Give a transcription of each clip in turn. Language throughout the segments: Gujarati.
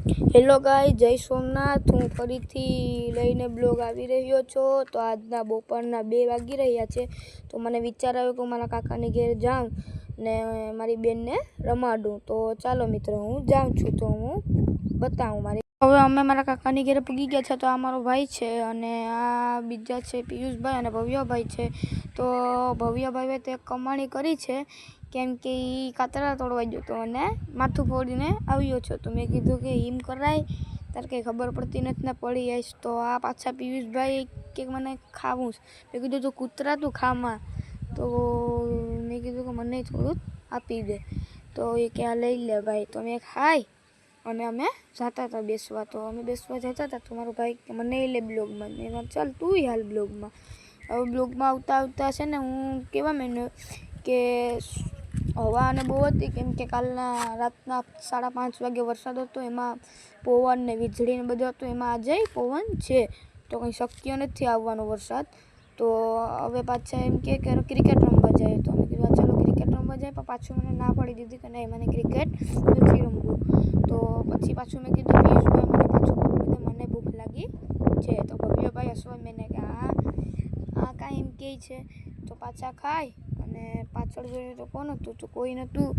હેલો ગાય, જય સોમનાથ। હું ફરીથી લઈને બ્લોગ આવી રહ્યો છો। તો આજના બપોરના 2 વાગી રહ્યા છે। તો મને વિચાર આવ્યો કે મારા કાકાની ઘેર જાઉં ને મારી બેનને રમાડું। તો ચાલો મિત્રો, હું જાઉં છું તો હું બતાવું મારી। હવે અમે મારા કાકાની ઘેરે પૂગી ગયા છે। તો આ મારો ભાઈ છે અને આ બીજા છે પિયુષભાઈ અને ભવ્યભાઈ છે। તો ભવ્યભાઈએ તે કમાણી કરી છે કેમ કે એ કાતરા તોડવા ગયો હતો અને માથું ફોડીને આવ્યો છે। તો મેં કીધું કે હિમ કરાય, તારે કંઈ ખબર પડતી નથી ને પડી આવીશ। તો આ પાછા પિયુષભાઈ કે મને ખાવું છે। મેં કીધું તું કૂતરા તું ખામાં। તો મેં કીધું કે મને થોડું આપી દે। તો એ કે આ લઈ લે ભાઈ। તો મેં ખાઈ અને અમે જતા હતા બેસવા। તો અમે બેસવા જતા હતા તો મારો ભાઈ કે મને લે બ્લોગમાં। મેં ચાલ તું હાલ બ્લોગમાં। હવે બ્લોગમાં આવતા આવતા છે ને હું કહેવા માંડ્યો કે હવા અને બહુ હતી કેમ કે કાલના રાતના 5:30 વાગે વરસાદ હતો, એમાં પવન ને વીજળી ને બધું હતું, એમાં આજે પવન છે। તો કંઈ શક્ય નથી આવવાનો વરસાદ। તો હવે પાછા એમ કે ક્રિકેટ રમવા જાય। તો અમે કીધું ચાલો ક્રિકેટ રમવા જાય, પણ પાછું મને ના પાડી દીધી કે નહીં, મને ક્રિકેટ નથી રમવું। તો પછી પાછું મેં કીધું પિયુષભાઈ મને પાછું મને ભૂખ લાગી છે। તો ભવ્યભાઈ હસવા મેને કે આ કાંઈ એમ કહે છે। તો પાછા ખાય અને પાછળ જોયું તો કોણ હતું, તો કોઈ નહોતું।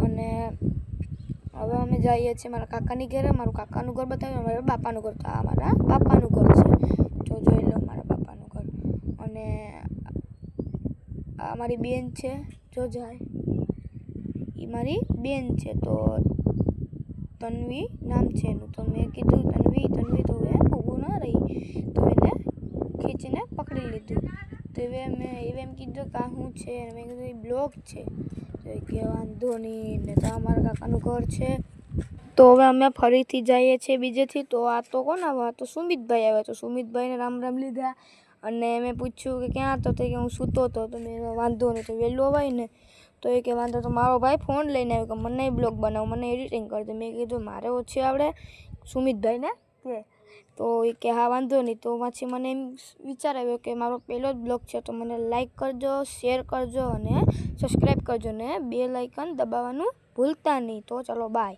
અને હવે અમે જઈએ છીએ મારા કાકાની ઘરે। મારું કાકાનું ઘર બતાવ્યું, મારા બાપાનું ઘર। તો આ મારા બાપાનું ઘર છે, તો જોઈ લો મારા બાપાનું ઘર। અને આ મારી બેન છે, જો જાય એ મારી બેન છે। તો તન્વી નામ છે એનું। તો મેં કીધું તન્વી તો એ ઊભું ન રહી, તો એને ખીચીને પકડી લીધું। તો એમ કીધું કે આ શું છે, મેં કીધું એ બ્લોગ છે। તો એ કે વાંધો નહીં ને। તો અમારા કાકાનું ઘર છે। તો હવે અમે ફરીથી જઈએ છીએ બીજેથી। તો આ તો કોણ આવ્યા, આ તો સુમિતભાઈ આવ્યા। તો સુમિતભાઈને રામ રામ લીધા અને મેં પૂછ્યું કે ક્યાં હતો, તો કે હું સૂતો હતો। તો મેં વાંધો નહીં, તો વહેલું અવાય ને। તો એ કે વાંધો। તો મારો ભાઈ ફોન લઈને આવ્યો કે મને બ્લોગ બનાવો, મને એડિટિંગ કરી દે। મેં કીધું મારે ઓછી આવડે, સુમિતભાઈને કે। તો એ કે હા વાંધો નહીં। તો પાછી મને એમ વિચાર આવ્યો કે મારો પહેલો જ બ્લોગ છે, તો મને લાઈક કરજો, શેર કરજો અને સબસ્ક્રાઈબ કરજો ને બેલ આઇકન દબાવવાનું ભૂલતા નહીં। તો ચલો બાય।